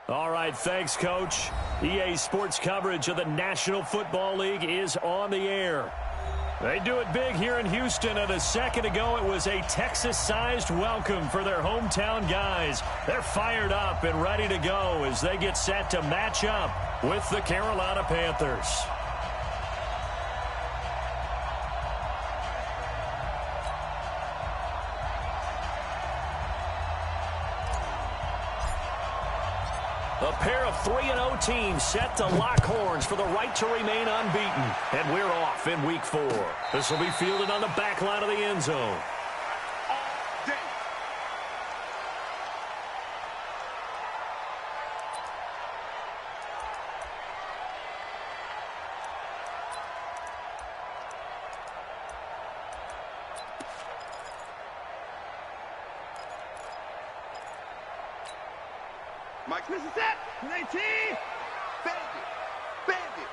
All right, thanks, Coach. EA Sports coverage of the National Football League is on the air. They do it big here in Houston, and a second ago it was a Texas-sized welcome for their hometown guys. They're fired up and ready to go as they get set to match up with the Carolina Panthers. A pair of 3-0 teams set to lock horns for the right to remain unbeaten. And we're off in week 4. This will be fielded on the back line of the end zone. Mike Smith is set. 19. Bandit. Bandit.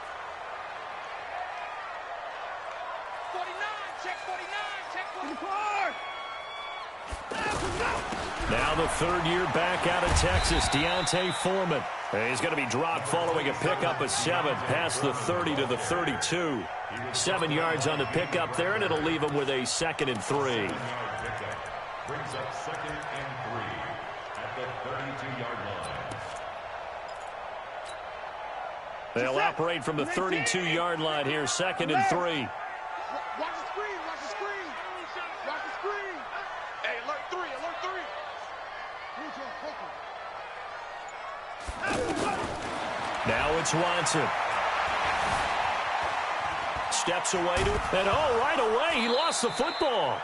49. Check 49. Check 44. Now the third year back out of Texas, Deontay Foreman. He's going to be dropped following a pickup of 7 past the 30 to the 32. 7 yards on the pickup there, and it'll leave him with a 2nd and 3. Brings up 2nd and 3 at the 32-yard line. They'll operate from the 32-yard line here, 2nd and 3. Watch the screen. Watch the screen. Watch the screen. Hey, alert 3. Alert 3. Now it's Watson. Steps away to it. And right away, he lost the football.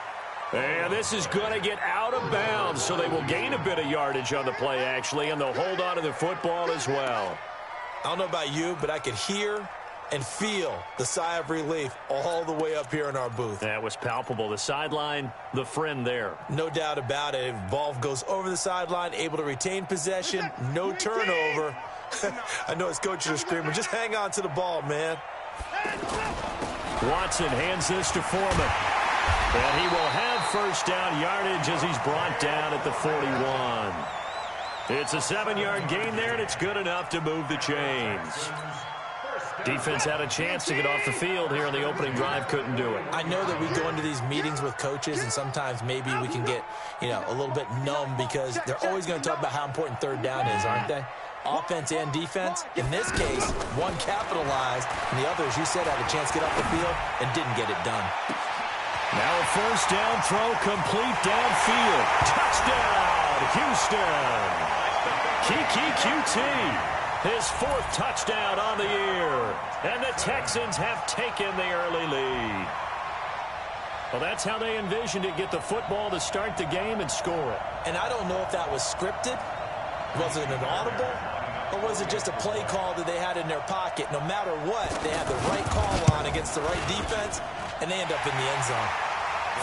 And this is going to get out of bounds, so they will gain a bit of yardage on the play, actually, and they'll hold on to the football as well. I don't know about you, but I could hear and feel the sigh of relief all the way up here in our booth. That was palpable. The sideline, the friend there. No doubt about it. Ball goes over the sideline, able to retain possession, no turnover. I know his coaches are screaming, just hang on to the ball, man. Watson hands this to Foreman. And he will have first down yardage as he's brought down at the 41. It's a 7-yard gain there, and it's good enough to move the chains. Defense had a chance to get off the field here on the opening drive, couldn't do it. I know that we go into these meetings with coaches, and sometimes maybe we can get, a little bit numb because they're always going to talk about how important third down is, aren't they? Offense and defense. In this case, one capitalized, and the other, as you said, had a chance to get off the field and didn't get it done. Now a first down throw complete downfield. Touchdown, Houston. Kiki QT, his 4th touchdown on the year. And the Texans have taken the early lead. Well, that's how they envisioned it, get the football to start the game and score it. And I don't know if that was scripted. Was it an audible? Or was it just a play call that they had in their pocket? No matter what, they had the right call on against the right defense, and they end up in the end zone.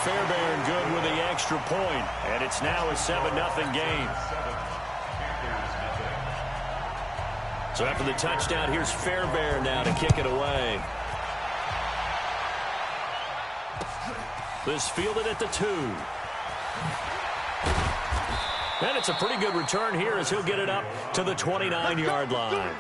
Fairbairn good with the extra point, and it's now a 7-0 game. So after the touchdown, here's Fairbairn now to kick it away. This fielded at the 2. And it's a pretty good return here as he'll get it up to the 29-yard line.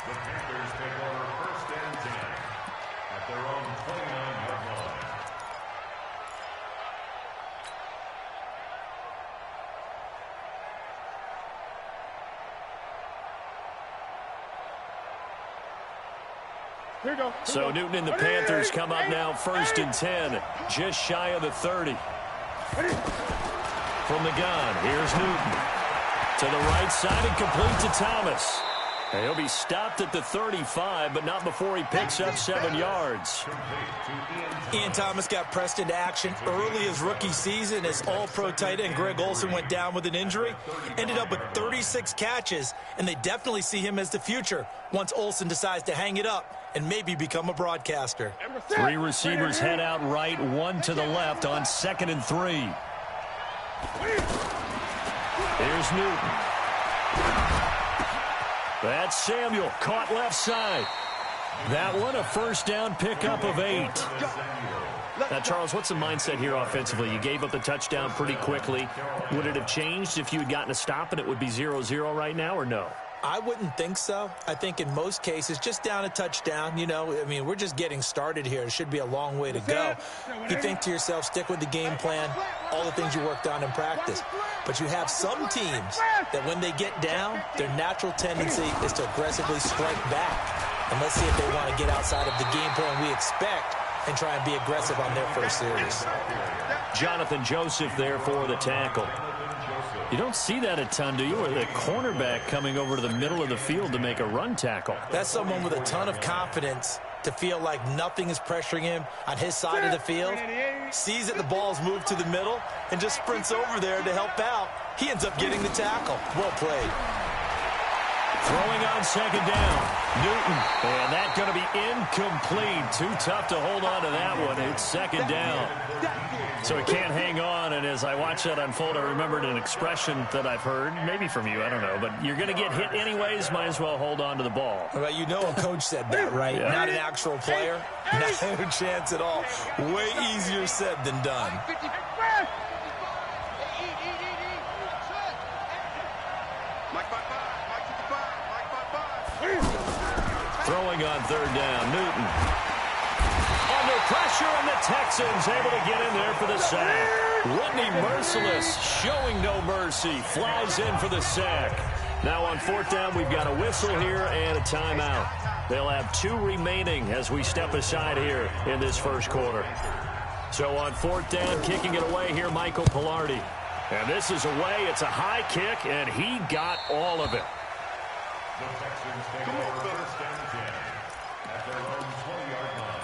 So Newton and the Panthers come up now 1st and 10, just shy of the 30. From the gun, here's Newton. To the right side and complete to Thomas. And he'll be stopped at the 35, but not before he picks up 7 yards. Ian Thomas got pressed into action early his rookie season as all-pro tight end Greg Olsen went down with an injury. Ended up with 36 catches, and they definitely see him as the future once Olsen decides to hang it up and maybe become a broadcaster. 3 receivers head out right, 1 to the left on 2nd and 3. Here's Newton. That's Samuel, caught left side. That one, a first down pickup of 8. Now, Charles, what's the mindset here offensively? You gave up the touchdown pretty quickly. Would it have changed if you had gotten a stop and it would be 0-0 right now, or no? I wouldn't think so. I think in most cases, just down a touchdown, you know, I mean, we're just getting started here. It should be a long way to go. You think to yourself, stick with the game plan, all the things you worked on in practice. But you have some teams that when they get down, their natural tendency is to aggressively strike back. And let's see if they want to get outside of the game plan we expect and try and be aggressive on their first series. Jonathan Joseph there for the tackle. You don't see that a ton, do you? Or the cornerback coming over to the middle of the field to make a run tackle. That's someone with a ton of confidence to feel like nothing is pressuring him on his side of the field. Sees that the ball's moved to the middle and just sprints over there to help out. He ends up getting the tackle. Well played. Throwing on second down. Newton. And that's going to be incomplete. Too tough to hold on to that one. It's second down. So he can't hang on, and as I watch that unfold, I remembered an expression that I've heard, maybe from you, I don't know, but you're going to get hit anyways, might as well hold on to the ball. Well, you know a coach said that, right? Yeah. Not an actual player. No chance at all. Way easier said than done. Throwing on third down, Newton. Under pressure, and the Texans able to get in there for the sack. Whitney Merciless showing no mercy. Flies in for the sack. Now on fourth down, we've got a whistle here and a timeout. They'll have 2 remaining as we step aside here in this first quarter. So on fourth down, kicking it away here, Michael Pilardi. And this is away. It's a high kick, and he got all of it. The Texans take over first and 10 at their own 20-yard line.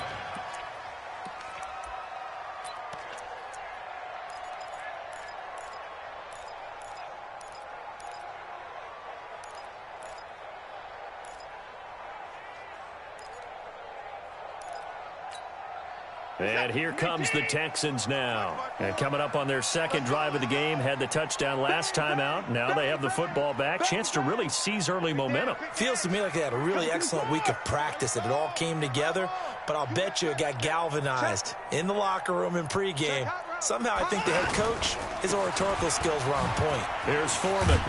And here comes the Texans now. And coming up on their second drive of the game, had the touchdown last time out. Now they have the football back. Chance to really seize early momentum. Feels to me like they had a really excellent week of practice, that it all came together. But I'll bet you it got galvanized in the locker room in pregame. Somehow I think the head coach, his oratorical skills were on point. Here's Foreman.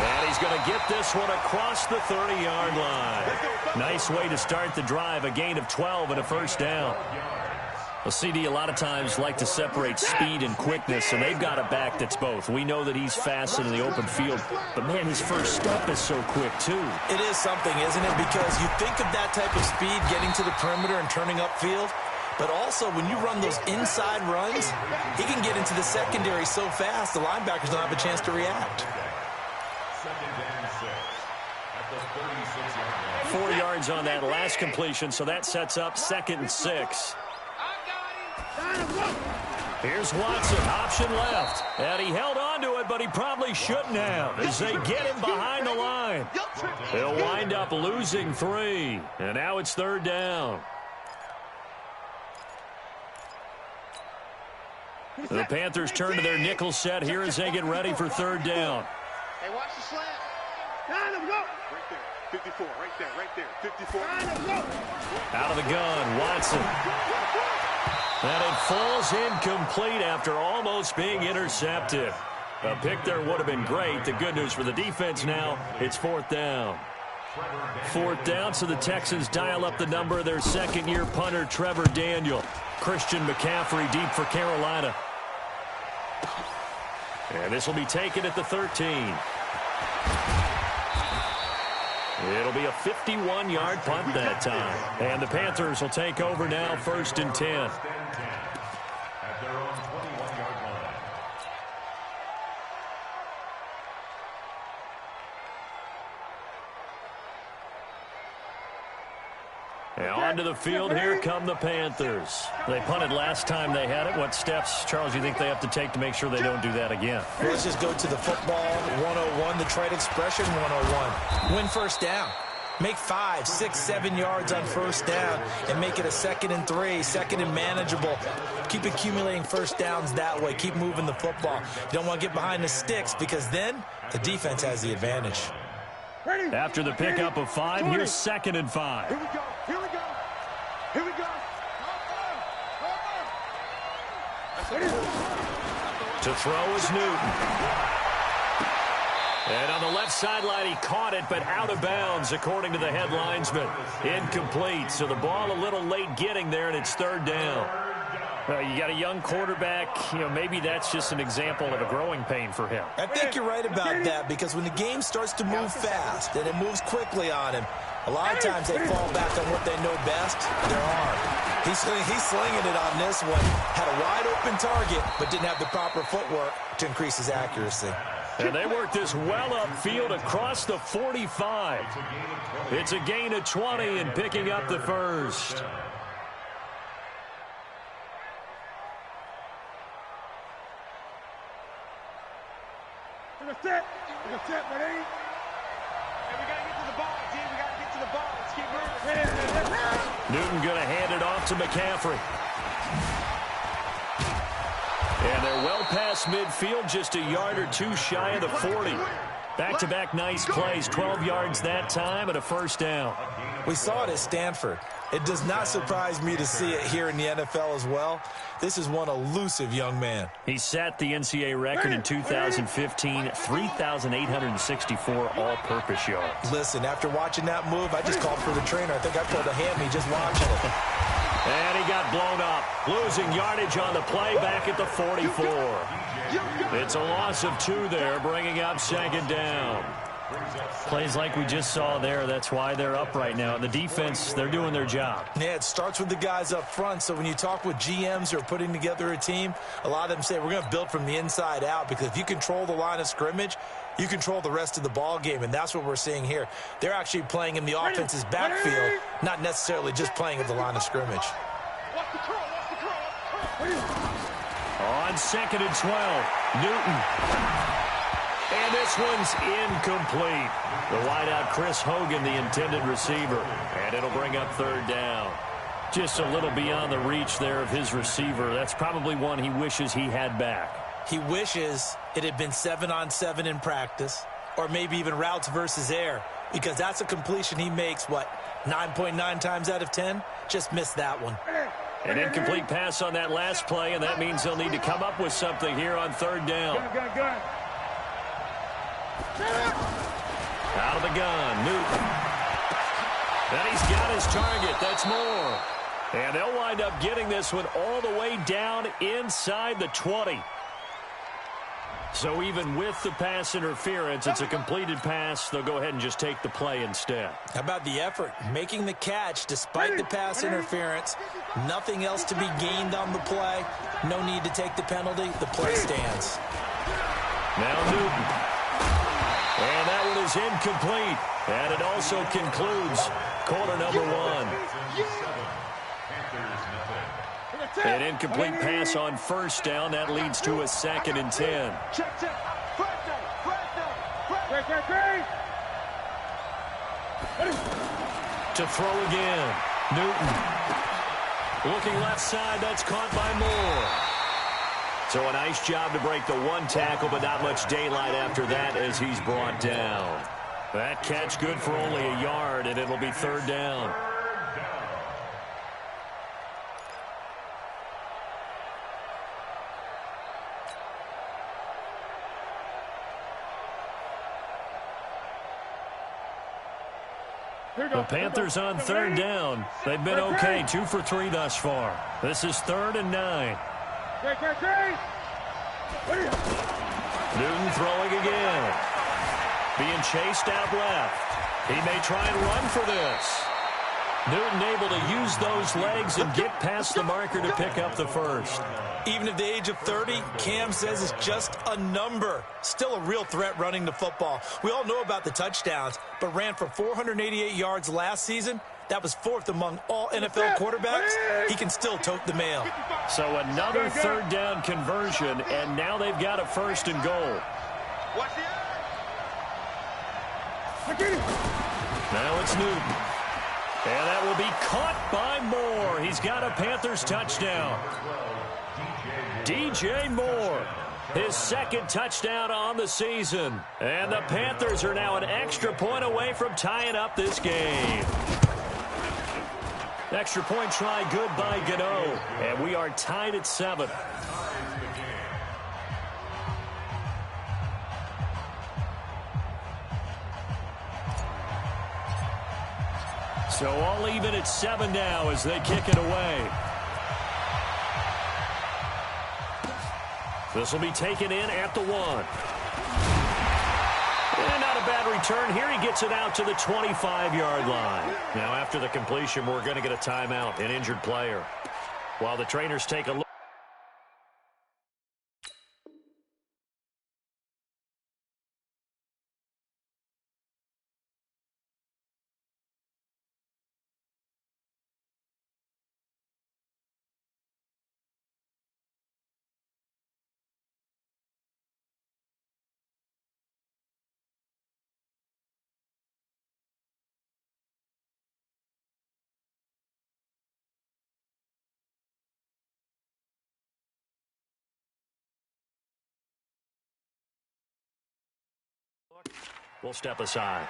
And he's going to get this one across the 30-yard line. Nice way to start the drive, a gain of 12 and a first down. Well, CD, a lot of times like to separate speed and quickness, and they've got a back that's both. We know that he's fast in the open field, but, man, his first step is so quick, too. It is something, isn't it? Because you think of that type of speed, getting to the perimeter and turning upfield, but also when you run those inside runs, he can get into the secondary so fast, the linebackers don't have a chance to react. 4 yards on that last completion, so that sets up 2nd and 6. Here's Watson, option left. And he held on to it, but he probably shouldn't have as they get him behind the line. They'll wind up losing 3. And now it's third down. The Panthers turn to their nickel set here as they get ready for third down. Hey, watch the slant. Right there, 54, right there, 54. Out of the gun, Watson. And it falls incomplete after almost being intercepted. A pick there would have been great. The good news for the defense now, it's fourth down. Fourth down, so the Texans dial up the number of their second-year punter, Trevor Daniel. Christian McCaffrey deep for Carolina. And this will be taken at the 13. It'll be a 51-yard punt that time. And the Panthers will take over now, 1st and 10. At their own 21-yard line. And onto the field, here come the Panthers. They punted last time they had it. What steps, Charles, you think they have to take to make sure they don't do that again? Let's just go to the football 101, the trade expression 101. Win first down. Make 5, 6, 7 yards on first down and make it a 2nd and 3, 2nd and manageable. Keep accumulating first downs that way. Keep moving the football. You don't want to get behind the sticks because then the defense has the advantage. After the pickup of 5, here's 2nd and 5. Here we go. To throw is Newton. And on the left sideline, he caught it, but out of bounds, according to the headlinesman. Incomplete. So the ball a little late getting there, and it's third down. You got a young quarterback. Maybe that's just an example of a growing pain for him. I think you're right about that, because when the game starts to move fast and it moves quickly on him, a lot of times they fall back on what they know best, their arm. He's slinging it on this one. Had a wide-open target, but didn't have the proper footwork to increase his accuracy. And they work this well upfield across the 45. It's a gain of 20 and picking up the first. Set, ready? And we got to get to the ball, team. We got to get to the ball. Let's keep moving. Newton going to hand it off to McCaffrey. And they're well past midfield, just a yard or two shy of the 40. Back-to-back nice plays, 12 yards that time and a first down. We saw it at Stanford. It does not surprise me to see it here in the NFL as well. This is one elusive young man. He set the NCAA record in 2015, 3,864 all-purpose yards. Listen, after watching that move, I just called for the trainer. I think I pulled a hammy just watching it. And he got blown up, losing yardage on the play back at the 44. It's a loss of 2 there, bringing up second down. Plays like we just saw there, that's why they're up right now. And the defense, they're doing their job. Yeah, it starts with the guys up front. So when you talk with GMs who are putting together a team, a lot of them say we're going to build from the inside out, because if you control the line of scrimmage, you control the rest of the ball game, and that's what we're seeing here. They're actually playing in the offense's backfield, not necessarily just playing at the line of scrimmage. On 2nd and 12, Newton. And this one's incomplete. The wideout, Chris Hogan, the intended receiver. And it'll bring up third down. Just a little beyond the reach there of his receiver. That's probably one he wishes he had back. He wishes it had been 7-on-7 in practice, or maybe even routes versus air, because that's a completion he makes, 9.9 times out of 10? Just missed that one. An incomplete pass on that last play, and that means they'll need to come up with something here on third down. Out of the gun, Newton. And he's got his target. That's more. And they'll wind up getting this one all the way down inside the 20. So even with the pass interference, it's a completed pass. They'll go ahead and just take the play instead. How about the effort? Making the catch despite the pass interference. Nothing else to be gained on the play. No need to take the penalty. The play stands. Now Newton. And that one is incomplete. And it also concludes quarter number 1. An incomplete pass on first down. That leads to a 2nd and 10. To throw again. Newton. Looking left side. That's caught by Moore. So a nice job to break the one tackle, but not much daylight after that as he's brought down. That catch good for only a yard, and it'll be third down. The Panthers on third down. They've been okay, 2 for 3 thus far. This is 3rd and 9. Newton throwing again. Being chased out left. He may try and run for this. Newton able to use those legs and get past the marker to pick up the first. Even at the age of 30, Cam says it's just a number. Still a real threat running the football. We all know about the touchdowns, but ran for 488 yards last season. That was 4th among all NFL quarterbacks. He can still tote the mail. So another third down conversion, and now they've got a 1st and goal. Now it's Newton. And that will be caught by Moore. He's got a Panthers touchdown. DJ Moore, his 2nd touchdown on the season. And the Panthers are now an extra point away from tying up this game. Extra point try good by Gano. And we are tied at 7. So all even at 7 now as they kick it away. This will be taken in at the 1. And not a bad return here. He gets it out to the 25-yard line. Now after the completion, we're going to get a timeout, an injured player. While the trainers take a look. We'll step aside.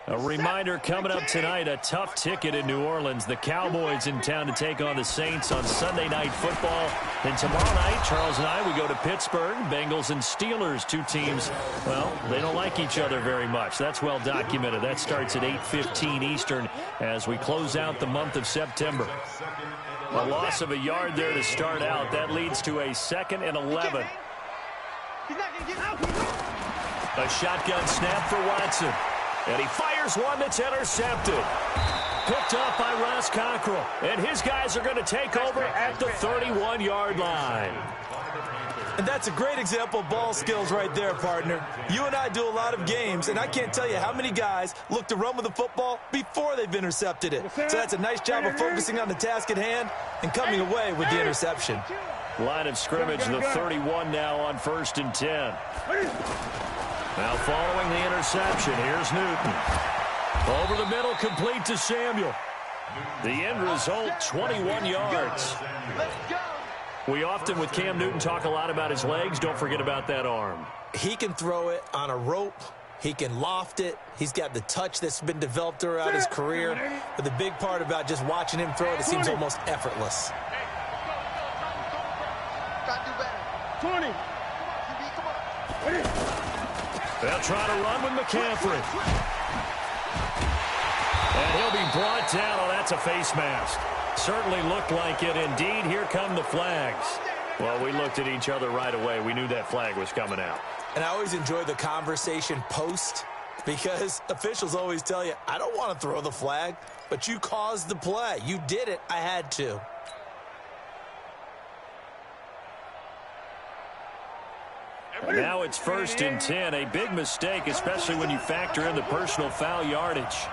A reminder coming up tonight, a tough ticket in New Orleans. The Cowboys in town to take on the Saints on Sunday Night Football. And tomorrow night, Charles and I, we go to Pittsburgh. Bengals and Steelers, two teams, well, they don't like each other very much. That's well documented. That starts at 8:15 Eastern as we close out the month of September. A loss of a yard there to start out. That leads to a 2nd and 11. A shotgun snap for Watson. And he fires one that's intercepted. Picked up by Ross Cockrell. And his guys are going to take over at the 31-yard line. And that's a great example of ball skills right there, partner. You and I do a lot of games, and I can't tell you how many guys look to run with the football before they've intercepted it. So that's a nice job of focusing on the task at hand and coming away with the interception. Line of scrimmage, the 31 now on 1st and 10. Now following the interception, here's Newton. Over the middle, complete to Samuel. The end result, 21 yards. We often, with Cam Newton, talk a lot about his legs. Don't forget about that arm. He can throw it on a rope. He can loft it. He's got the touch that's been developed throughout his career. But the big part about just watching him throw it, it seems almost effortless. 20. They'll try to run with McCaffrey. And he'll be brought down. Oh, that's a face mask. Certainly looked like it. Indeed, here come the flags. Well, we looked at each other right away. We knew that flag was coming out. And I always enjoy the conversation post because officials always tell you, I don't want to throw the flag, but you caused the play. You did it. I had to. And now it's 1st and 10. A big mistake, especially when you factor in the personal foul yardage.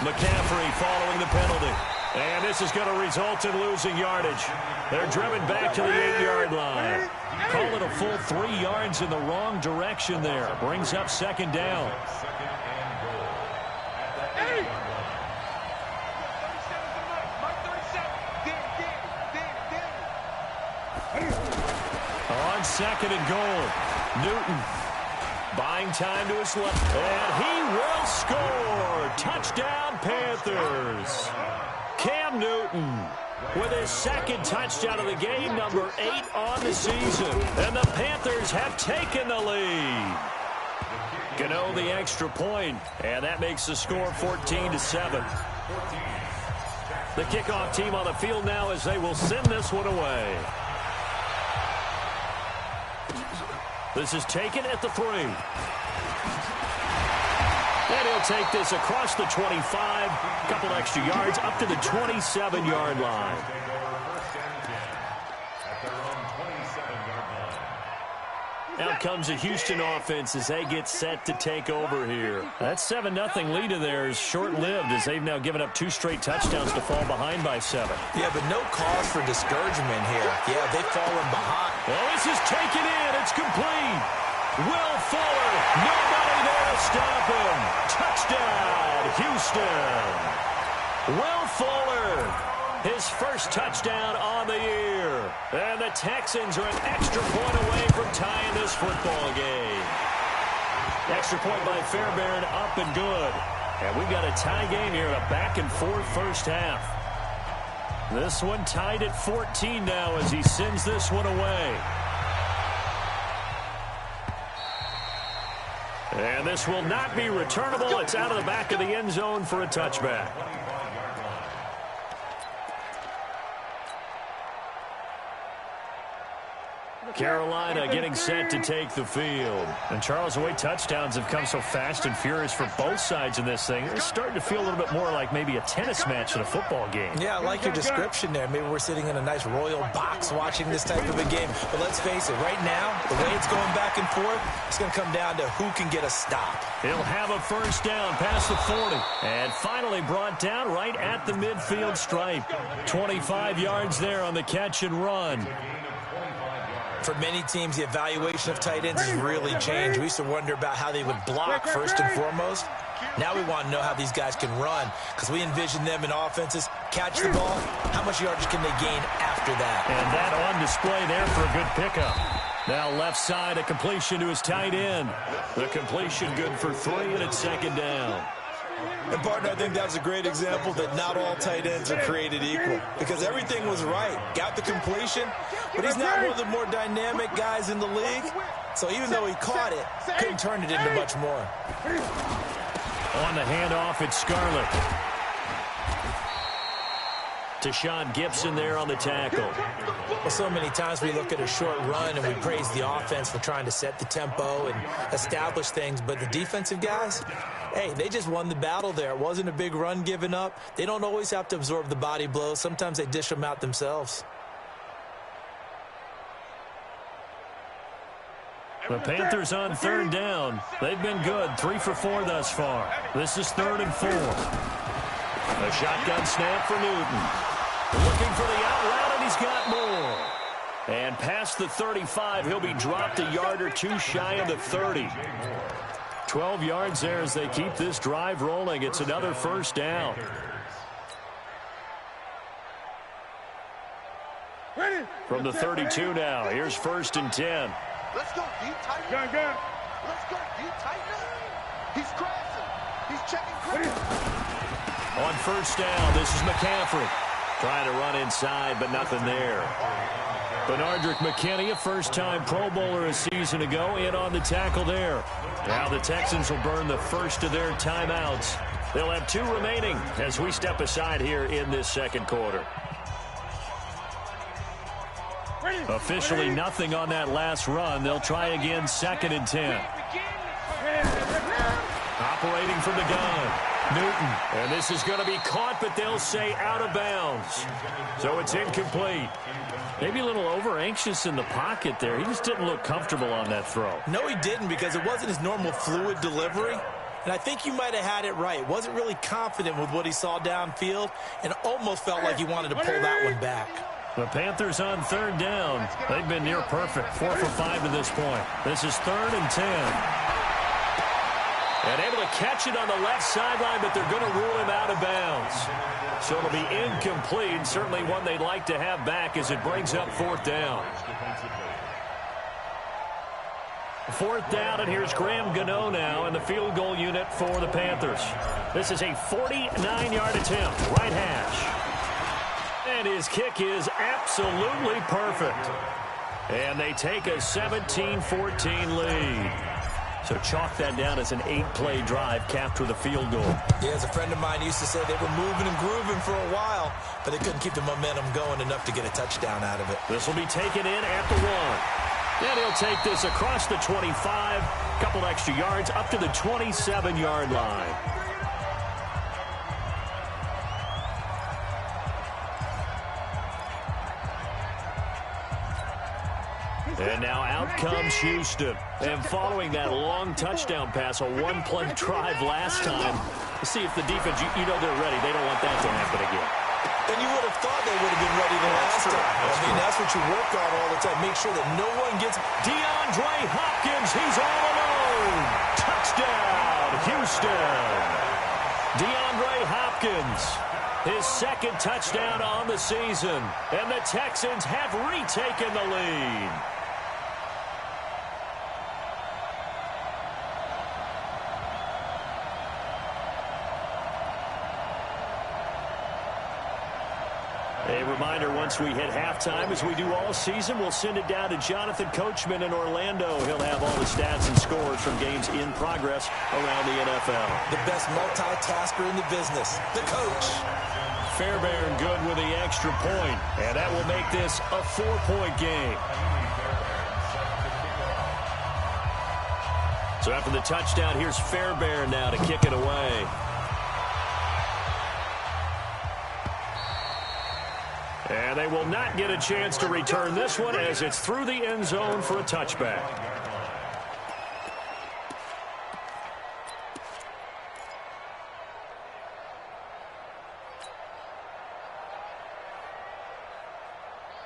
McCaffrey following the penalty. And this is going to result in losing yardage. They're driven back to the 8-yard line. Call it a full 3 yards in the wrong direction there. Brings up 2nd down. On 2nd and goal, Newton buying time to his left. And he will score. Touchdown, Panthers. Cam Newton with his 2nd touchdown of the game, number 8 on the season. And the Panthers have taken the lead. Gano the extra point, and that makes the score 14-7. The kickoff team on the field now as they will send this one away. This is taken at the 3. And he'll take this across the 25, couple extra yards, up to the 27-yard line. Out comes the Houston offense as they get set to take over here. That 7-0 lead of theirs short-lived as they've now given up 2 straight touchdowns to fall behind by 7. Yeah, but no cause for discouragement here. Yeah, they've fallen behind. Well, this is taken in. It's complete. Will Fuller. Nobody there to stop him. Touchdown, Houston. Will Fuller. His first touchdown on the year. And the Texans are an extra point away from tying this football game. Extra point by Fairbairn, up and good. And we've got a tie game here, a back-and-forth first half. This one tied at 14 now as he sends this one away. And this will not be returnable. It's out of the back of the end zone for a touchback. Carolina getting set to take the field. And Charles, the way touchdowns have come so fast and furious for both sides in this thing, it's starting to feel a little bit more like maybe a tennis match in a football game. Yeah, I like your description there. Maybe we're sitting in a nice royal box watching this type of a game. But let's face it, right now, the way it's going back and forth, it's going to come down to who can get a stop. He'll have a first down past the 40. And finally brought down right at the midfield stripe. 25 yards there on the catch and run. For many teams, the evaluation of tight ends has really changed. We used to wonder about how they would block first and foremost. Now we want to know how these guys can run because we envision them in offenses. Catch the ball. How much yardage can they gain after that? And that on display there for a good pickup. Now left side, a completion to his tight end. The completion good for 3, and it's 2nd down. And, partner, I think that was a great example that not all tight ends are created equal because everything was right. Got the completion, but he's not one of the more dynamic guys in the league. So even though he caught it, couldn't turn it into much more. On the handoff, it's Scarlett. Tashawn Gibson there on the tackle. Well, so many times we look at a short run and we praise the offense for trying to set the tempo and establish things, but the defensive guys, hey, they just won the battle there. It wasn't a big run given up. They don't always have to absorb the body blows. Sometimes they dish them out themselves. The Panthers on 3rd down. They've been good, 3 for 4 thus far. This is 3rd and 4. A shotgun snap for Newton. Looking for the out route, and he's got more. And past the 35, he'll be dropped a yard or 2 shy of the 30. 12 yards there as they keep this drive rolling. It's another first down. From the 32 now, here's 1st and 10. Let's go deep tight. Let's go deep tight. He's crashing. He's checking quick. On 1st down, this is McCaffrey. Trying to run inside, but nothing there. Benardrick McKinney, a first-time Pro Bowler a season ago, in on the tackle there. Now the Texans will burn the first of their timeouts. They'll have 2 remaining as we step aside here in this second quarter. Officially nothing on that last run. They'll try again, 2nd and 10. Operating from the gun, Newton. And this is going to be caught, but they'll say out of bounds. So it's incomplete. Maybe a little over-anxious in the pocket there. He just didn't look comfortable on that throw. No, he didn't, because it wasn't his normal fluid delivery. And I think you might have had it right. Wasn't really confident with what he saw downfield and almost felt like he wanted to pull that one back. The Panthers on 3rd down. They've been near perfect, 4 for 5 to this point. This is 3rd and 10. And able to catch it on the left sideline, but they're going to rule him out of bounds. So it'll be incomplete. Certainly one they'd like to have back as it brings up 4th down. 4th down, and here's Graham Gano now in the field goal unit for the Panthers. This is a 49-yard attempt, right hash. And his kick is absolutely perfect. And they take a 17-14 lead. So chalk that down as an 8-play drive capped with a field goal. Yeah, as a friend of mine used to say, they were moving and grooving for a while, but they couldn't keep the momentum going enough to get a touchdown out of it. This will be taken in at the 1. And he'll take this across the 25, couple extra yards up to the 27-yard line. And now out comes Houston. And following that long touchdown pass, a 1-play drive last time, see if the defense, you know they're ready. They don't want that to happen again. And you would have thought they would have been ready the last time. I mean, that's what you work on all the time. Make sure that no one gets... DeAndre Hopkins, he's all alone. Touchdown, Houston. DeAndre Hopkins, his 2nd touchdown on the season. And the Texans have retaken the lead. A reminder, once we hit halftime, as we do all season, we'll send it down to Jonathan Coachman in Orlando. He'll have all the stats and scores from games in progress around the NFL. The best multitasker in the business, the coach. Fairbairn good with the extra point, and that will make this a 4-point game. So after the touchdown, here's Fairbairn now to kick it away. And they will not get a chance to return this one as it's through the end zone for a touchback.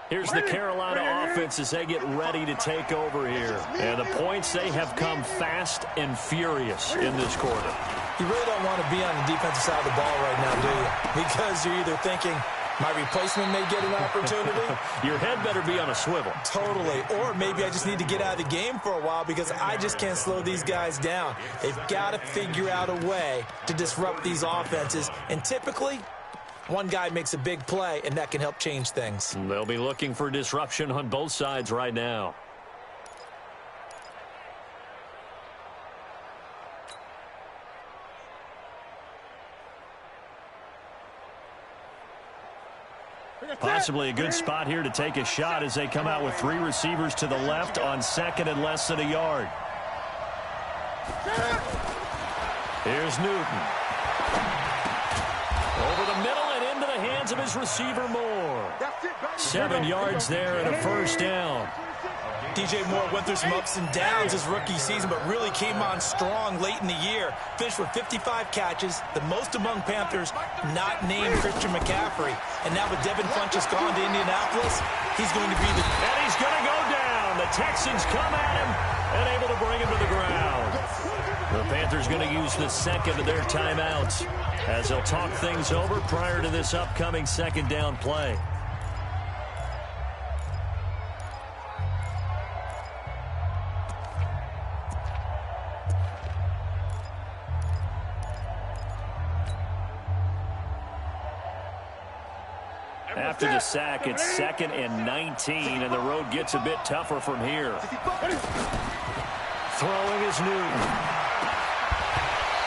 Here's the Carolina offense as they get ready to take over here. And the points, they have come fast and furious in this quarter. You really don't want to be on the defensive side of the ball right now, do you? Because you're either thinking, my replacement may get an opportunity. Your head better be on a swivel. Totally. Or maybe I just need to get out of the game for a while because I just can't slow these guys down. They've got to figure out a way to disrupt these offenses. And typically, one guy makes a big play, and that can help change things. They'll be looking for disruption on both sides right now. Possibly a good spot here to take a shot as they come out with 3 receivers to the left on 2nd and less than a yard. Here's Newton. Over the middle and into the hands of his receiver Moore. 7 yards there and a first down. DJ Moore went through some ups and downs his rookie season, but really came on strong late in the year. Finished with 55 catches, the most among Panthers not named Christian McCaffrey. And now with Devin Funchess gone to Indianapolis, he's going to be the... And he's going to go down. The Texans come at him and able to bring him to the ground. The Panthers going to use the 2nd of their timeouts as they'll talk things over prior to this upcoming 2nd down play. After the sack, it's 2nd and 19, and the road gets a bit tougher from here. Throwing is Newton.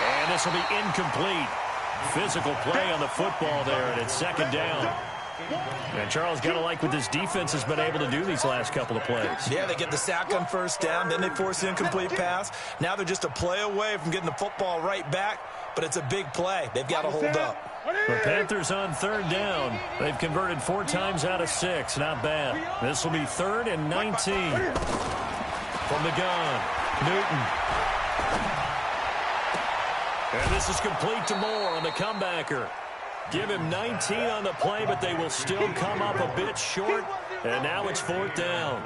And this will be incomplete. Physical play on the football there, and it's 2nd down. And Charles, got to like what this defense has been able to do these last couple of plays. Yeah, they get the sack on 1st down, then they force the incomplete pass. Now they're just a play away from getting the football right back, but it's a big play. They've got to hold up. The Panthers on 3rd down. They've converted 4 times out of 6. Not bad. This will be 3rd and 19. From the gun, Newton. And this is complete to Moore on the comebacker. Give him 19 on the play, but they will still come up a bit short. And now it's 4th down.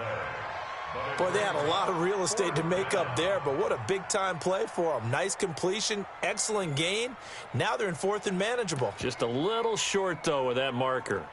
Boy, they had a lot of real estate to make up there, but what a big-time play for them. Nice completion, excellent gain. Now they're in 4th and manageable. Just a little short, though, with that marker.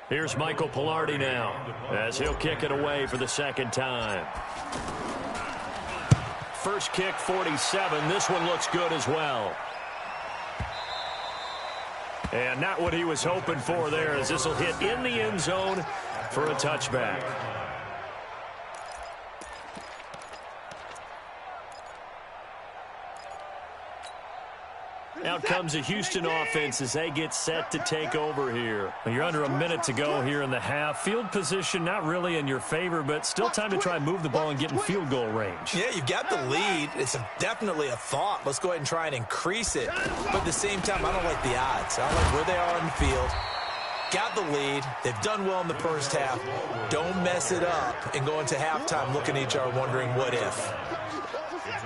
Here's Michael Pilardi now, as he'll kick it away for the 2nd time. First kick, 47. This one looks good as well. And not what he was hoping for there, as this will hit in the end zone for a touchback. Out comes a Houston offense as they get set to take over here. You're under a minute to go here in the half. Field position not really in your favor, but still time to try and move the ball and get in field goal range. Yeah, you've got the lead. It's definitely a thought. Let's go ahead and try and increase it. But at the same time, I don't like the odds. I don't like where they are on the field. Got the lead. They've done well in the first half. Don't mess it up and go into halftime looking at each other wondering what if.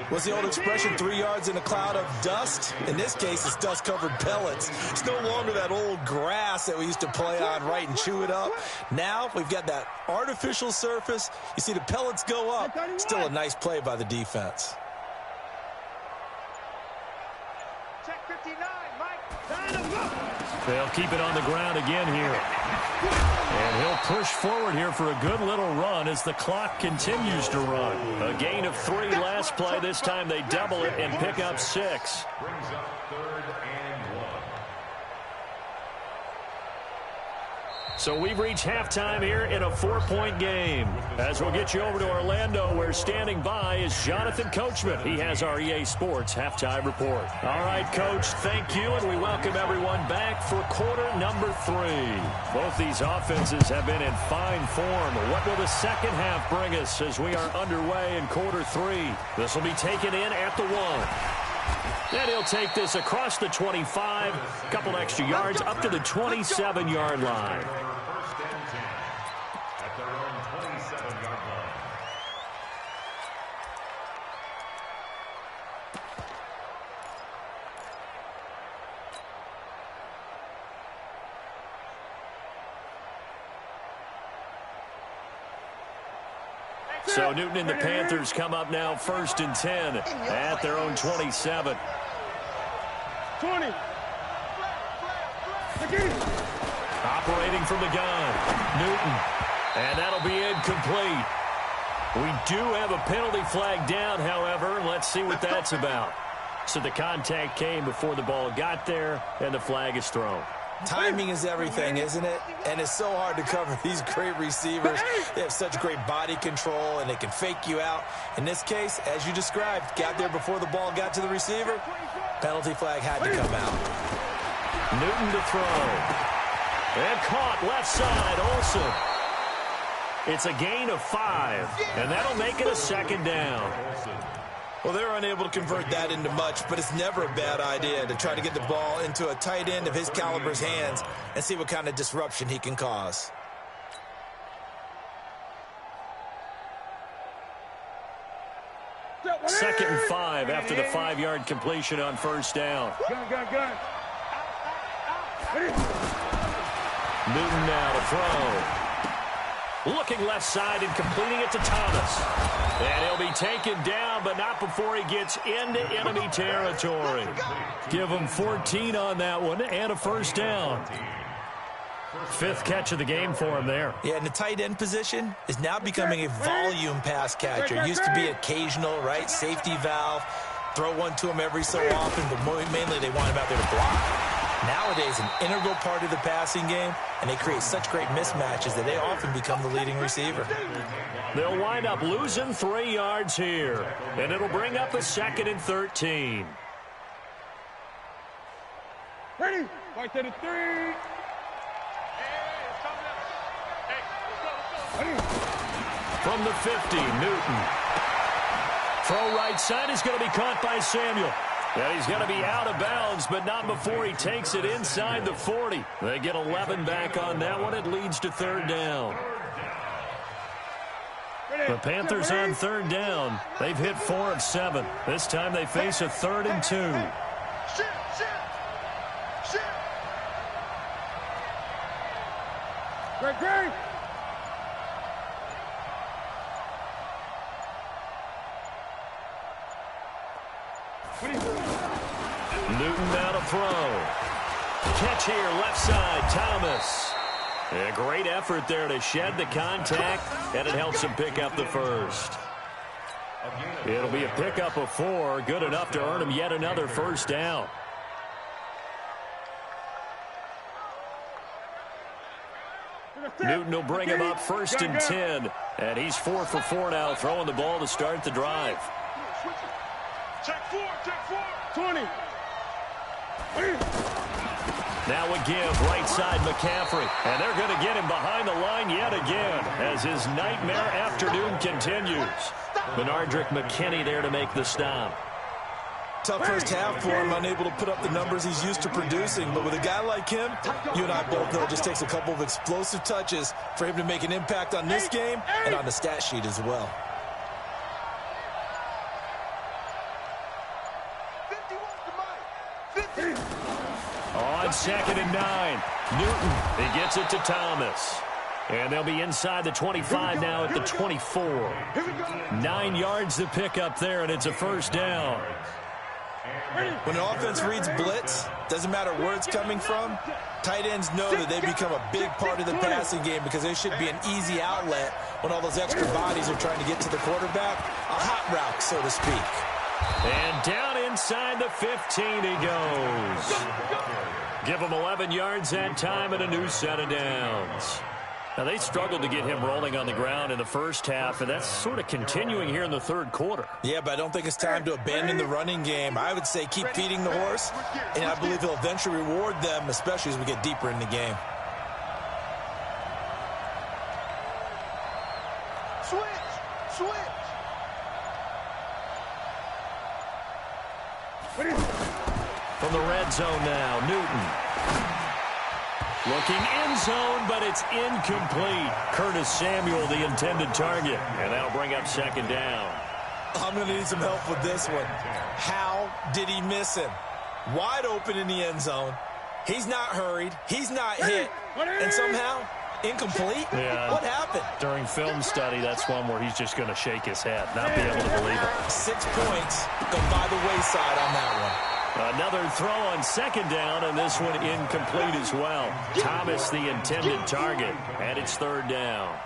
What's the old expression, 3 yards in a cloud of dust? In this case, it's dust-covered pellets. It's no longer that old grass that we used to play on, right, and chew it up. Now we've got that artificial surface. You see the pellets go up. Still a nice play by the defense. Check 59, Mike. They'll keep it on the ground again here. And he'll push forward here for a good little run as the clock continues to run. A gain of 3 last play. This time they double it and pick up 6. Brings up 3rd and 1. So we've reached halftime here in a 4-point game. As we'll get you over to Orlando, where standing by is Jonathan Coachman. He has our EA Sports halftime report. All right, Coach, thank you, and we welcome everyone back for quarter number 3. Both these offenses have been in fine form. What will the second half bring us as we are underway in quarter 3? This will be taken in at the 1. And he'll take this across the 25, a couple extra yards up to the 27-yard line. First and 10 at their own 27-yard line. So Newton and the Panthers come up now 1st and 10 at their own 27. 20. Operating from the gun, Newton. And that'll be incomplete. We do have a penalty flag down, however. Let's see what that's about. So the contact came before the ball got there, and the flag is thrown. Timing is everything, isn't it? And it's so hard to cover these great receivers. They have such great body control, and they can fake you out. In this case, as you described, got there before the ball got to the receiver. Penalty flag had to come out. Newton to throw. And caught left side, Olsen. It's a gain of 5, and that'll make it a 2nd down. Well, they're unable to convert that into much, but it's never a bad idea to try to get the ball into a tight end of his caliber's hands and see what kind of disruption he can cause. Second and 5 after the 5-yard completion on 1st down. Gun. Newton now to throw. Looking left side and completing it to Thomas. And he'll be taken down, but not before he gets into enemy territory. Give him 14 on that one and a first down. 5th catch of the game for him there. Yeah, and the tight end position is now becoming a volume pass catcher. It used to be occasional, right? Safety valve. Throw one to him every so often, but mainly they want him out there to block. Nowadays, an integral part of the passing game, and they create such great mismatches that they often become the leading receiver. They'll wind up losing 3 yards here, and it'll bring up a 2nd and 13. Ready? Right to the 3. From the 50, Newton. Throw right side is going to be caught by Samuel. And he's going to be out of bounds, but not before he takes it inside the 40. They get 11 back on that one. It leads to 3rd down. The Panthers on 3rd down. They've hit 4 of 7. This time they face a 3rd and 2. Great. Newton now to throw. Catch here, left side, Thomas. A great effort there to shed the contact, and it helps him pick up the first. It'll be a pickup of 4, good enough to earn him yet another first down. Newton will bring him up 1st and 10, and he's 4 for 4 now, throwing the ball to start the drive. Check 4, 20. Now a give, right side McCaffrey. And they're going to get him behind the line yet again as his nightmare afternoon continues. Benardrick McKinney there to make the stop. Tough first half for him, unable to put up the numbers he's used to producing. But with a guy like him, you and I both know it just takes a couple of explosive touches for him to make an impact on this game and on the stat sheet as well. On 2nd and 9, Newton, he gets it to Thomas. And they'll be inside the 25 now at the 24. 9 yards to pick up there, and it's a first down. When an offense reads blitz, doesn't matter where it's coming from, tight ends know that they become a big part of the passing game because there should be an easy outlet when all those extra bodies are trying to get to the quarterback. A hot route, so to speak. And down inside the 15 he goes. Give him 11 yards that time and a new set of downs. Now, they struggled to get him rolling on the ground in the first half, and that's sort of continuing here in the 3rd quarter. Yeah, but I don't think it's time to abandon the running game. I would say keep feeding the horse, and I believe he'll eventually reward them, especially as we get deeper in the game. Switch. From the red zone now, Newton. Looking end zone, but it's incomplete. Curtis Samuel, the intended target. And that'll bring up 2nd down. I'm going to need some help with this one. How did he miss him? Wide open in the end zone. He's not hurried. He's not hit. And somehow, incomplete? Yeah. What happened? During film study, that's one where he's just going to shake his head, not be able to believe it. 6 points go by the wayside on that one. Another throw on 2nd down, and this one incomplete as well. Thomas, the intended target, and it's 3rd down.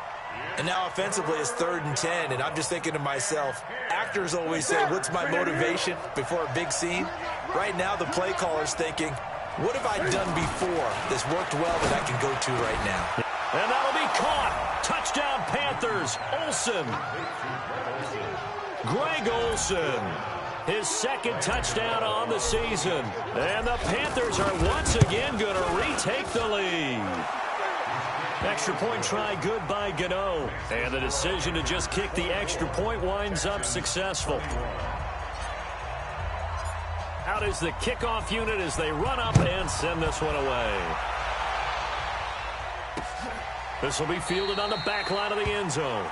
And now offensively it's 3rd and 10, and I'm just thinking to myself, actors always say, what's my motivation before a big scene? Right now the play caller's thinking, what have I done before that's worked well that I can go to right now? And that'll be caught. Touchdown Panthers. Olsen. Greg Olsen. His 2nd touchdown on the season. And the Panthers are once again going to retake the lead. Extra point try good by Gano. And the decision to just kick the extra point winds up successful. Out is the kickoff unit as they run up and send this one away. This will be fielded on the back line of the end zone.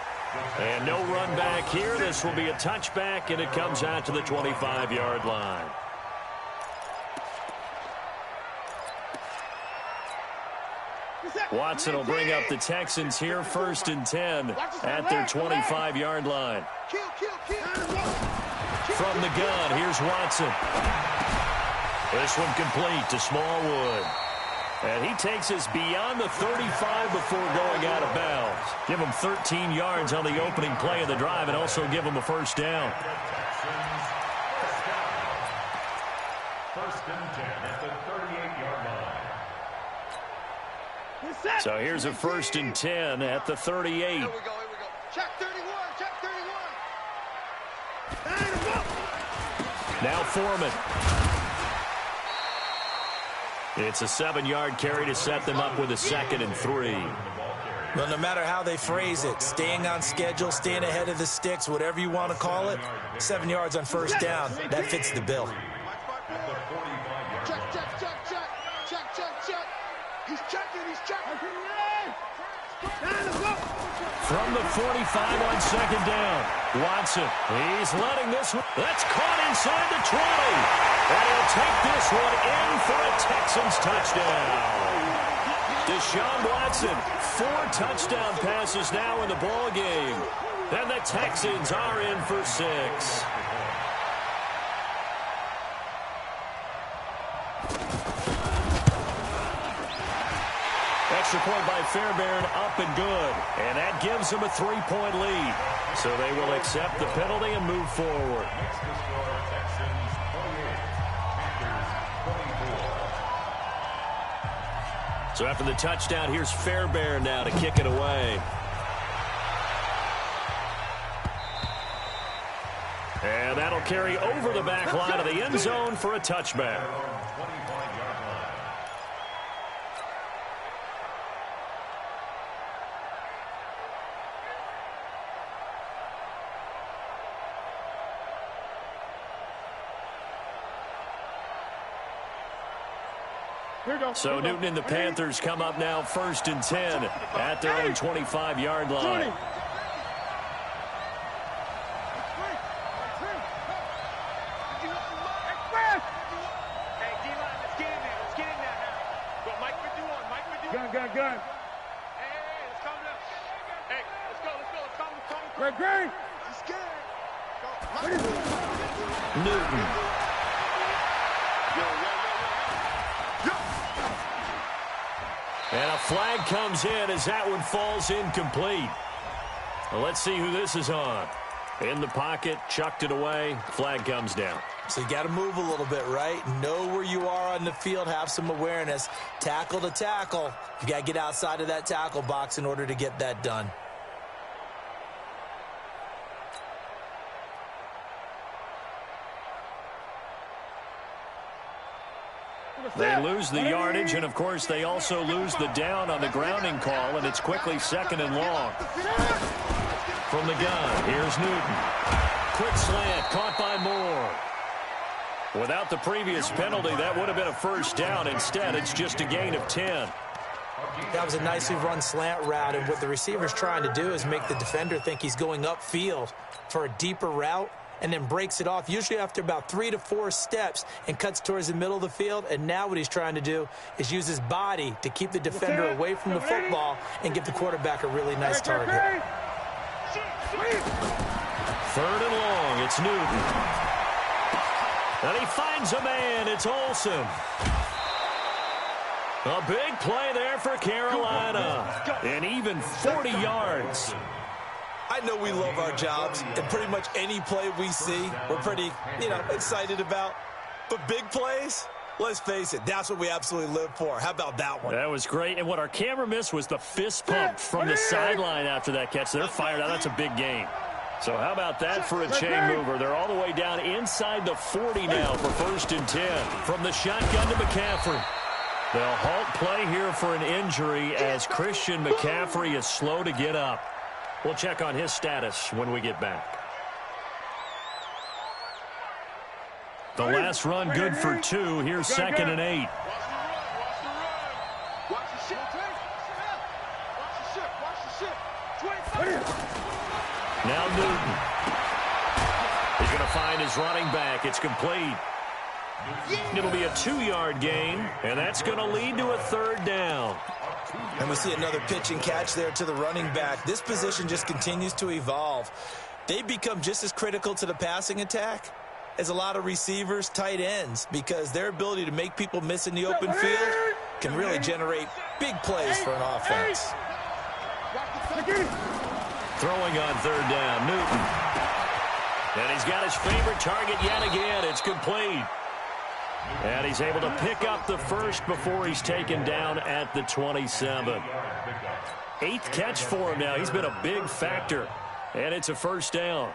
And no run back here. This will be a touchback, and it comes out to the 25-yard line. Watson will bring up the Texans here, 1st and 10 at their 25-yard line. From the gun, here's Watson. This one complete to Smallwood. And he takes us beyond the 35 before going out of bounds. Give him 13 yards on the opening play of the drive and also give him a 1st down. 1st and 10 at the 38-yard line. So here's a 1st and 10 at the 38. Here we go. Check 31. Now Foreman. It's a 7-yard carry to set them up with a 2nd and 3. Well, no matter how they phrase it, staying on schedule, staying ahead of the sticks, whatever you want to call it, 7 yards on 1st down, that fits the bill. Check. He's checking. From the 45 on 2nd down, Watson. He's letting this one. That's caught inside the 20. And he'll take this one in for a Texans touchdown. Deshaun Watson, 4 touchdown passes now in the ball game. And the Texans are in for 6. Extra point by Fairbairn, up and good. And that gives them a 3-point lead. So they will accept the penalty and move forward. Next to score, Texans 28, Panthers 24. So after the touchdown, here's Fairbairn now to kick it away. And that'll carry over the back line of the end zone for a touchback. So Newton and the Panthers come up now 1st and 10 at their own 25-yard line. Gun. Hey, let's calm down. Hey, let's go. Greg. He's scared. Newton. And a flag comes in as that one falls incomplete. Well, let's see who this is on. In the pocket, chucked it away, flag comes down. So you got to move a little bit, right? Know where you are on the field, have some awareness. Tackle to tackle. You got to get outside of that tackle box in order to get that done. They lose the yardage, and, of course, they also lose the down on the grounding call, and it's quickly 2nd and long. From the gun, here's Newton. Quick slant, caught by Moore. Without the previous penalty, that would have been a 1st down. Instead, it's just a gain of 10. That was a nicely run slant route, and what the receiver's trying to do is make the defender think he's going upfield for a deeper route, and then breaks it off, usually after about 3 to 4 steps, and cuts towards the middle of the field. And now what he's trying to do is use his body to keep the defender away from the football and give the quarterback a really nice target. 3rd and long, it's Newton. And he finds a man, it's Olsen. A big play there for Carolina. And even 40 yards. I know we love our jobs, and pretty much any play we see, we're pretty, excited about. But big plays, let's face it, that's what we absolutely live for. How about that one? That was great. And what our camera missed was the fist pump from the sideline after that catch. They're fired out. That's a big gain. So how about that for a chain mover? They're all the way down inside the 40 now for 1st and 10. From the shotgun to McCaffrey. They'll halt play here for an injury as Christian McCaffrey is slow to get up. We'll check on his status when we get back. The last run good for 2. Here's 2nd and 8. Now Newton. He's going to find his running back. It's complete. It'll be a 2-yard gain, and that's going to lead to a 3rd down. And we see another pitch and catch there to the running back. This position just continues to evolve. They become just as critical to the passing attack as a lot of receivers, tight ends, because their ability to make people miss in the open field can really generate big plays for an offense. Throwing on third down, Newton. And he's got his favorite target yet again. It's complete. And he's able to pick up the first before he's taken down at the 27. 8th catch for him now. He's been a big factor. And it's a first down.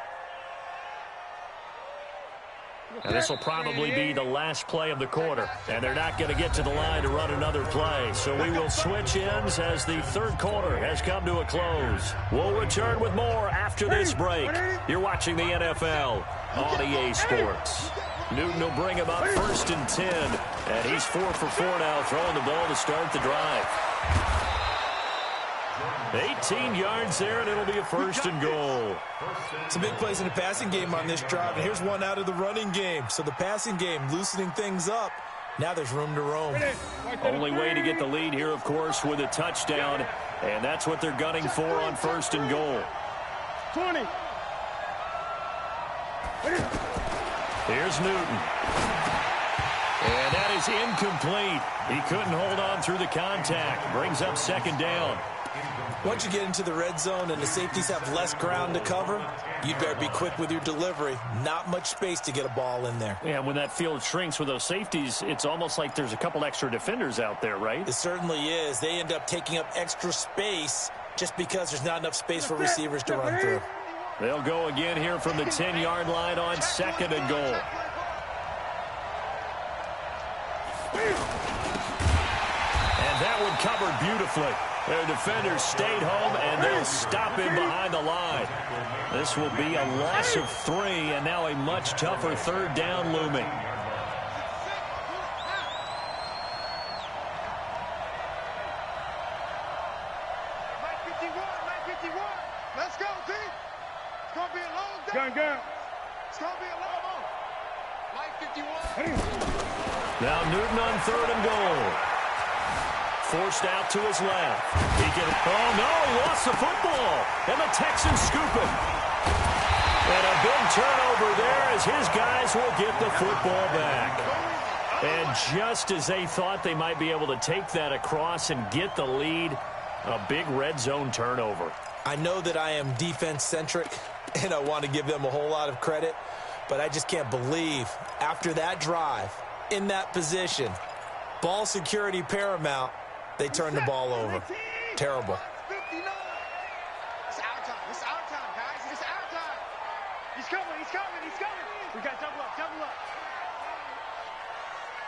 And this will probably be the last play of the quarter. And they're not going to get to the line to run another play. So we will switch ends as the third quarter has come to a close. We'll return with more after this break. You're watching the NFL on EA Sports. Newton will bring him up 1st and 10. And he's 4 for 4 now, throwing the ball to start the drive. 18 yards there, and it'll be a 1st and goal. Some big plays in the passing game on this drive, and here's one out of the running game. So the passing game loosening things up. Now there's room to roam. Only way to get the lead here, of course, with a touchdown, and that's what they're gunning for on 1st and goal. 20. Here's Newton. And that is incomplete. He couldn't hold on through the contact. Brings up 2nd down. Once you get into the red zone and the safeties have less ground to cover, you'd better be quick with your delivery. Not much space to get a ball in there. Yeah, when that field shrinks with those safeties, it's almost like there's a couple extra defenders out there, right? It certainly is. They end up taking up extra space just because there's not enough space for receivers to run through. They'll go again here from the 10-yard line on 2nd and goal. And that one covered beautifully. Their defenders stayed home, and they'll stop him behind the line. This will be a loss of 3, and now a much tougher 3rd down looming. Let's go, team. It's going to be a long day. Gun. It's going to be a long one. Mike 51. Now Newton on 3rd and goal. Forced out to his left. He can, oh no, he lost the football. And the Texans scoop him. And a big turnover there as his guys will get the football back. And just as they thought they might be able to take that across and get the lead, a big red zone turnover. I know that I am defense-centric, and I want to give them a whole lot of credit, but I just can't believe after that drive, in that position, ball security paramount, they turn the ball over. Terrible. It's our time. It's our time, guys. It's our time. He's coming. We got double up.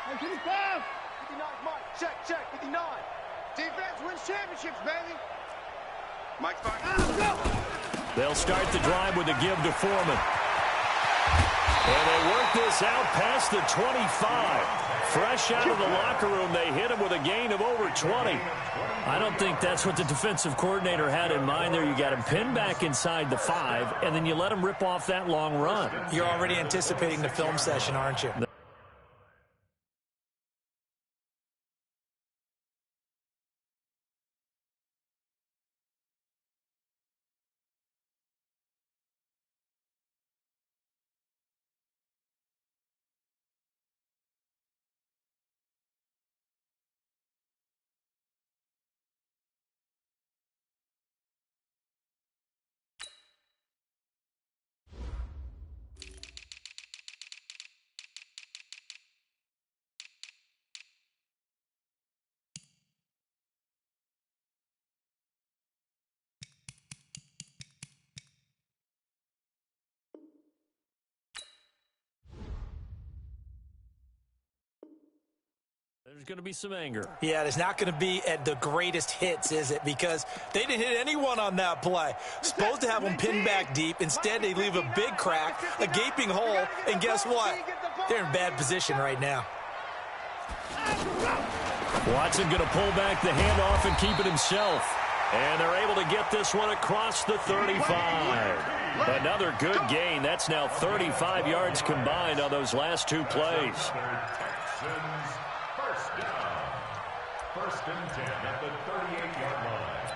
55. 59, Mike. Check. 59. Defense wins championships, baby. Mike's back. They'll start the drive with a give to Foreman. And they work this out past the 25. Fresh out of the locker room, they hit him with a gain of over 20. I don't think that's what the defensive coordinator had in mind there. You got him pinned back inside the 5, and then you let him rip off that long run. You're already anticipating the film session, aren't you? There's going to be some anger. Yeah, there's not going to be at the greatest hits, is it? Because they didn't hit anyone on that play. Supposed to have them pinned back deep. Instead, they leave a big crack, a gaping hole, and guess what? They're in bad position right now. Watson going to pull back the handoff and keep it himself. And they're able to get this one across the 35. Another good gain. That's now 35 yards combined on those last 2 plays. First and 10 at the 38-yard line.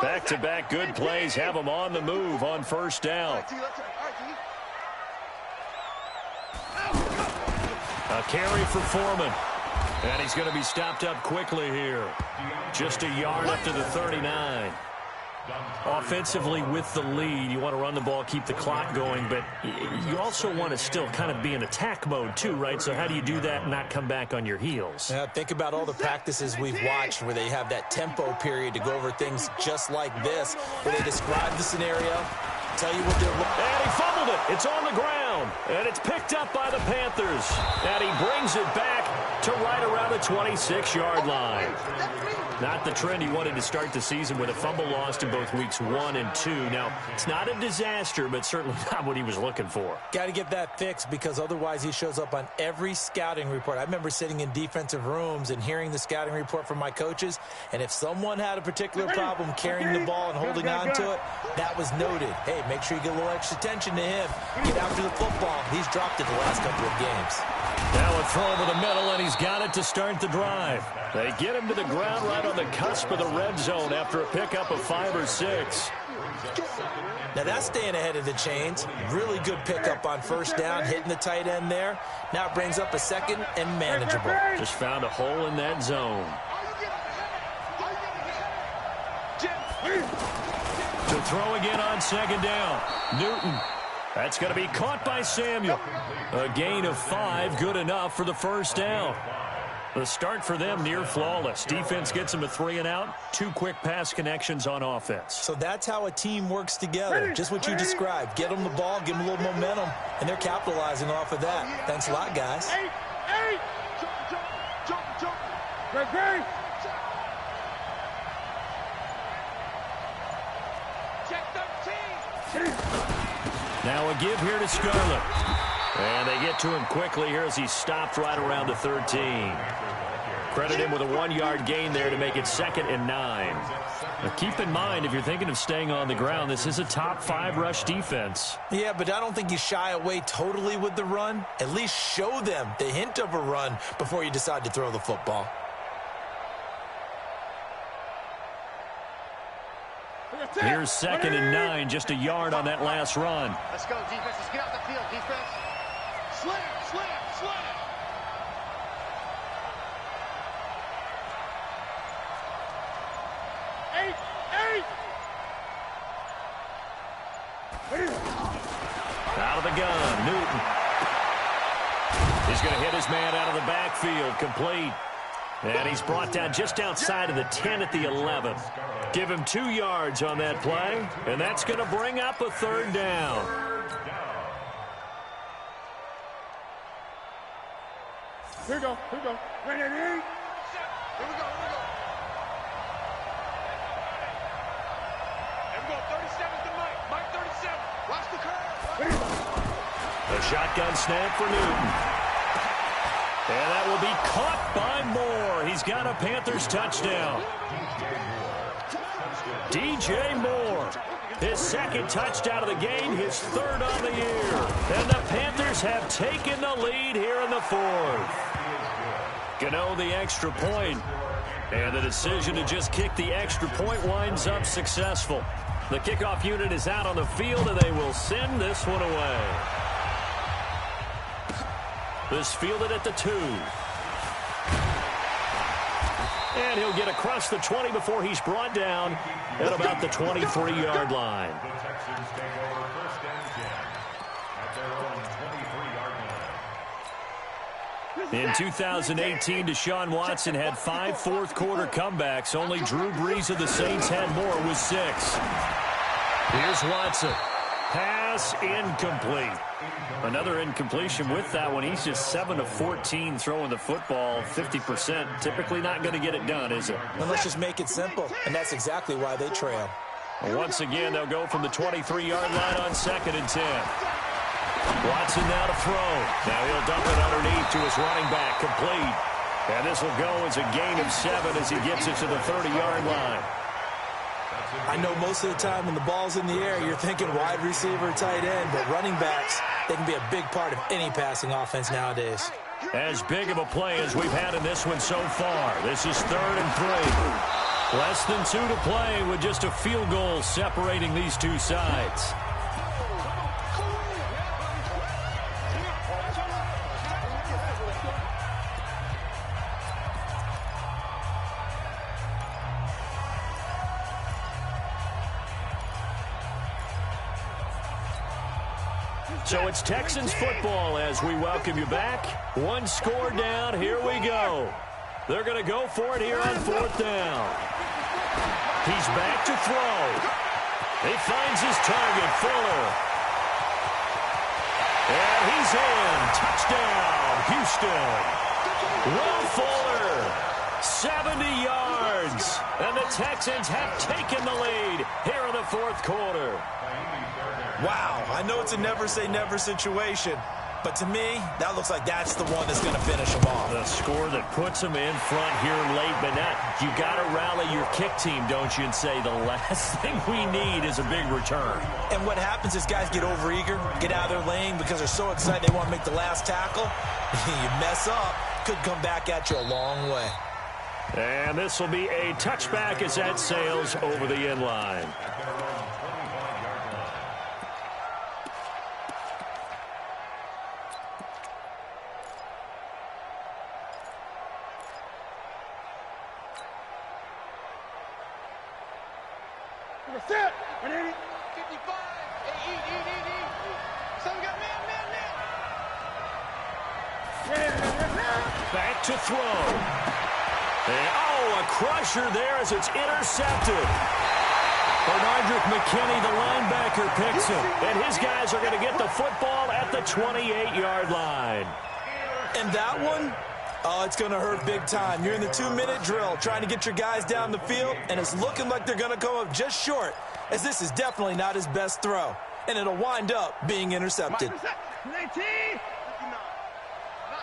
Back-to-back good plays have him on the move on first down. A carry for Foreman. And he's going to be stopped up quickly here. Just a yard up to the 39. Offensively with the lead, you want to run the ball, keep the clock going, but you also want to still kind of be in attack mode too, right? So how do you do that and not come back on your heels? Yeah, think about all the practices we've watched where they have that tempo period to go over things just like this, where they describe the scenario, tell you what they're looking. And he fumbled it. It's on the ground. And it's picked up by the Panthers. And he brings it back to right around the 26-yard line. Not the trend he wanted to start the season with a fumble lost in both weeks 1 and 2. Now, it's not a disaster, but certainly not what he was looking for. Got to get that fixed because otherwise he shows up on every scouting report. I remember sitting in defensive rooms and hearing the scouting report from my coaches, and if someone had a particular problem carrying the ball and holding on to it, that was noted. Hey, make sure you get a little extra attention to him. Get after the football. He's dropped it the last couple of games. Now a throw over the middle, and he's got it to start the drive. They get him to the ground right on the cusp of the red zone after a pickup of 5 or 6. Now that's staying ahead of the chains. Really good pickup on first down, hitting the tight end there. Now it brings up a second and manageable. Just found a hole in that zone. To throw again on second down. Newton. That's going to be caught by Samuel. A gain of 5, good enough for the first down. The start for them near flawless. Defense gets them a 3 and out. 2 quick pass connections on offense. So that's how a team works together. Just what you described. Get them the ball, give them a little momentum, and they're capitalizing off of that. Thanks a lot, guys. Now a give here to Scarlett. And they get to him quickly here as he stopped right around the 13. Credit him with a 1-yard gain there to make it 2nd and 9. Now keep in mind, if you're thinking of staying on the ground, this is a top 5 rush defense. Yeah, but I don't think you shy away totally with the run. At least show them the hint of a run before you decide to throw the football. Here's 2nd and 9, just a yard on that last run. Let's go, defense. Let's get out the field, defense. Slam, slam, slam. Out of the gun, Newton. He's going to hit his man out of the backfield, complete. And he's brought down just outside of the 10 at the 11. Give him 2 yards on that play, and that's going to bring up a 3rd down. Here we go, here we go. Ready, ready? Here we go, here we go. Here we go, 37 to Mike. Mike 37. Watch the curve. A shotgun snap for Newton. And that will be caught by Moore. He's got a Panthers touchdown. DJ Moore, his 2nd touchdown of the game, his 3rd on the year. And the Panthers have taken the lead here in the 4th. Gano the extra point. And the decision to just kick the extra point winds up successful. The kickoff unit is out on the field, and they will send this one away. This fielded at the 2. And he'll get across the 20 before he's brought down at about the 23-yard line. The Texans take over 1st and 10 at their own 23-yard line. In 2018, Deshaun Watson had 5 fourth-quarter comebacks. Only Drew Brees of the Saints had more with 6. Here's Watson. Pass incomplete. Another incompletion with that one. He's just 7 of 14 throwing the football, 50%. Typically not going to get it done, is it? And let's just make it simple, and that's exactly why they trail. Once again, they'll go from the 23-yard line on 2nd and 10. Watson now to throw. Now he'll dump it underneath to his running back, complete. And this will go as a gain of 7 as he gets it to the 30-yard line. I know most of the time when the ball's in the air, you're thinking wide receiver, tight end, but running backs, they can be a big part of any passing offense nowadays. As big of a play as we've had in this one so far. This is 3rd and 3. Less than 2 to play with just a field goal separating these two sides. So it's Texans football as we welcome you back. 1 score down. Here we go. They're going to go for it here on 4th down. He's back to throw. He finds his target, Fuller. And he's in. Touchdown, Houston. Will Fuller, 70 yards. And the Texans have taken the lead here in the 4th quarter. Wow, I know it's a never-say-never situation, but to me, that looks like that's the one that's going to finish them off. The score that puts them in front here late, but now you got to rally your kick team, don't you, and say the last thing we need is a big return. And what happens is guys get overeager, get out of their lane because they're so excited they want to make the last tackle. You mess up, could come back at you a long way. And this will be a touchback as that sails over the end line. Set. 55. Hey, eat. Some got man. Back to throw. And, a crusher there as it's intercepted. Bernardrick McKinney, the linebacker, picks him. And his guys are going to get the football at the 28-yard line. And that one, it's going to hurt big time. You're in the 2-minute drill trying to get your guys down the field, and it's looking like they're going to come up just short, as this is definitely not his best throw. And it'll wind up being intercepted. 19. Not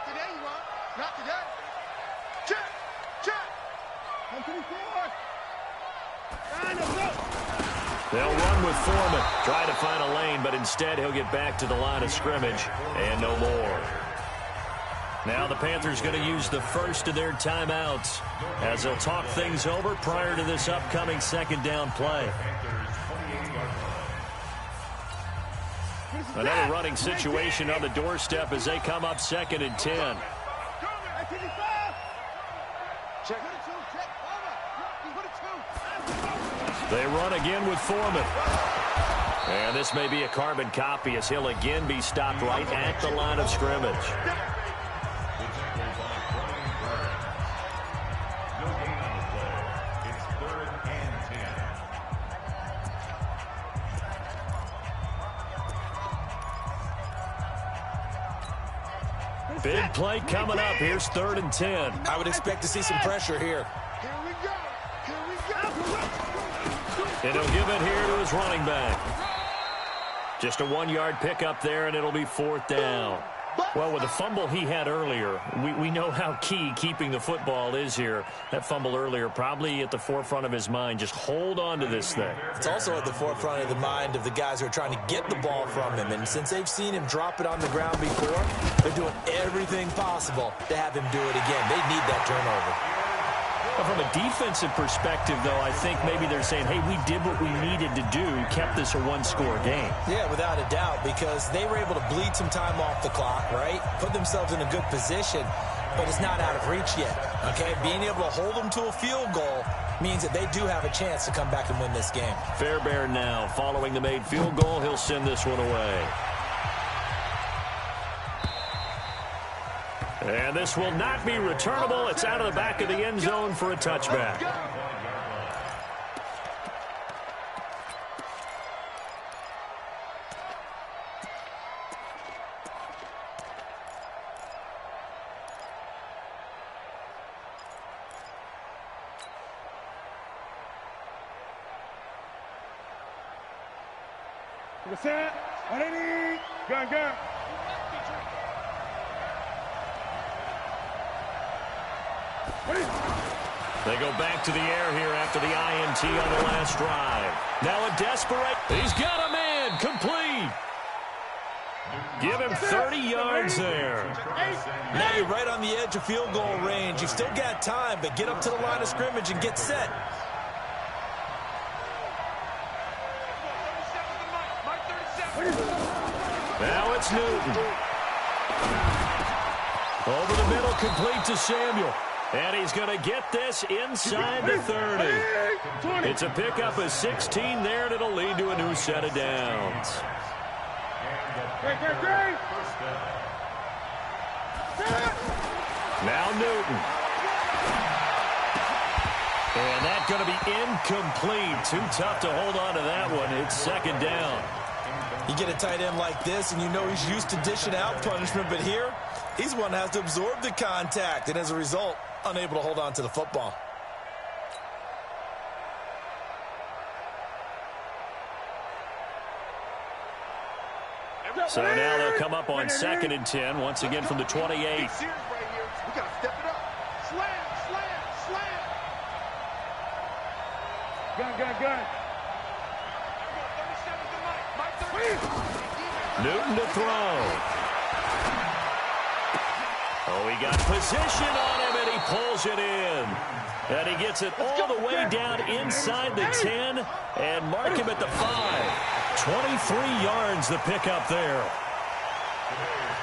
today, you want. Not today. Check. 124. They'll run with Foreman. Try to find a lane, but instead he'll get back to the line of scrimmage and no more. Now the Panthers going to use the first of their timeouts as they'll talk things over prior to this upcoming 2nd down play. Another running situation on the doorstep as they come up 2nd and 10. They run again with Foreman. And this may be a carbon copy as he'll again be stopped right at the line of scrimmage. Big play coming up. Here's 3rd and 10. I would expect to see some pressure here. And he'll give it here to his running back. Just a 1-yard pickup there, and it'll be 4th down. Well, with the fumble he had earlier, we know how key keeping the football is here. That fumble earlier probably at the forefront of his mind. Just hold on to this thing. It's also at the forefront of the mind of the guys who are trying to get the ball from him. And since they've seen him drop it on the ground before, they're doing everything possible to have him do it again. They need that turnover. From a defensive perspective, though, I think maybe they're saying, hey, we did what we needed to do, kept this a 1-score game. Yeah, without a doubt, because they were able to bleed some time off the clock, right? Put themselves in a good position, but it's not out of reach yet, okay? Being able to hold them to a field goal means that they do have a chance to come back and win this game. Fairbairn now, following the made field goal, he'll send this one away. And this will not be returnable. It's out of the back of the end zone for a touchback. Set. 180. Gun. They go back to the air here after the INT on the last drive. Now a desperate. He's got a man. Complete. Give him 30 yards there. Now you're right on the edge of field goal range. You've still got time, but get up to the line of scrimmage and get set. Now it's Newton. Over the middle, complete to Samuel. And he's going to get this inside the 30. It's a pickup of 16 there, and it'll lead to a new set of downs. Now Newton. And that's going to be incomplete. Too tough to hold on to that one. It's second down. You get a tight end like this, and you know he's used to dishing out punishment, but here, he's one that has to absorb the contact, and as a result, unable to hold on to the football. So now they'll come up on 2nd and 10, once again from the 28. We got to step it up. Slam, slam, slam. Gun. Newton to throw. Oh, he got position on him, and he pulls it in. And he gets it all the way down inside the 10 and mark him at the 5. 23 yards the pickup there.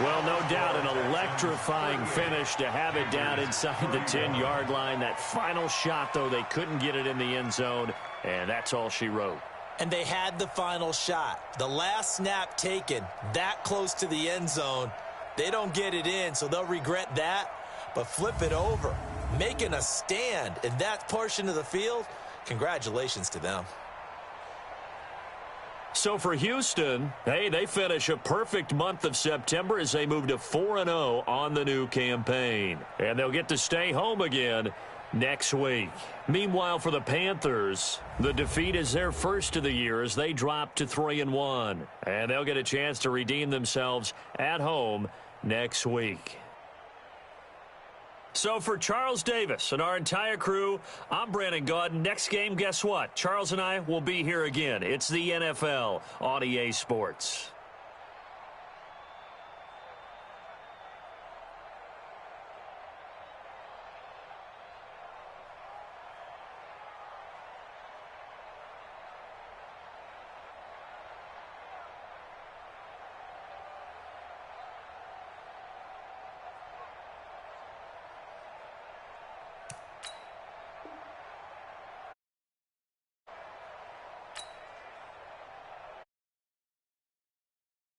Well, no doubt an electrifying finish to have it down inside the 10-yard line. That final shot, though, they couldn't get it in the end zone, and that's all she wrote. And they had the final shot. The last snap taken that close to the end zone. They don't get it in, so they'll regret that. But flip it over, making a stand in that portion of the field, congratulations to them. So for Houston, hey, they finish a perfect month of September as they move to 4-0 on the new campaign. And they'll get to stay home again next week. Meanwhile, for the Panthers, the defeat is their first of the year as they drop to 3-1. And they'll get a chance to redeem themselves at home next week. So for Charles Davis and our entire crew, I'm Brandon Gaudin. Next game, guess what? Charles and I will be here again. It's the NFL on EA Sports.